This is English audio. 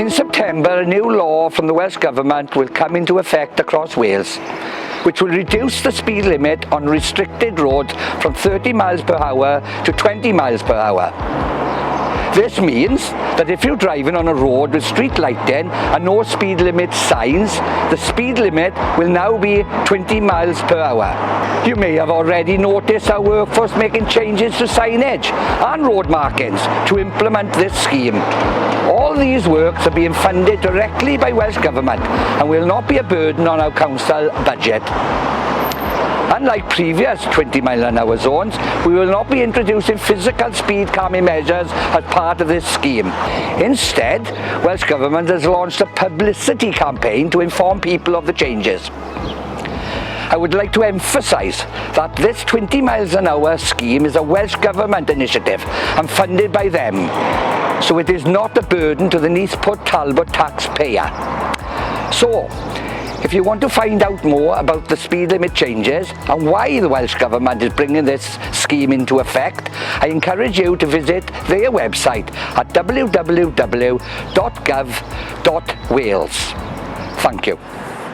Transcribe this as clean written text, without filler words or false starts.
In September, a new law from the Welsh Government will come into effect across Wales, which will reduce the speed limit on restricted roads from 30 miles per hour to 20 miles per hour. This means that if you're driving on a road with street lighting and no speed limit signs, the speed limit will now be 20 miles per hour. You may have already noticed our workforce making changes to signage and road markings to implement this scheme. All these works are being funded directly by Welsh Government and will not be a burden on our council budget. Unlike previous 20-mile-an-hour zones, we will not be introducing physical speed calming measures as part of this scheme. Instead, Welsh Government has launched a publicity campaign to inform people of the changes. I would like to emphasise that this 20 miles an hour scheme is a Welsh Government initiative and funded by them, so it is not a burden to the Neath-Port Talbot taxpayer. So, if you want to find out more about the speed limit changes and why the Welsh Government is bringing this scheme into effect, I encourage you to visit their website at www.gov.wales. Thank you.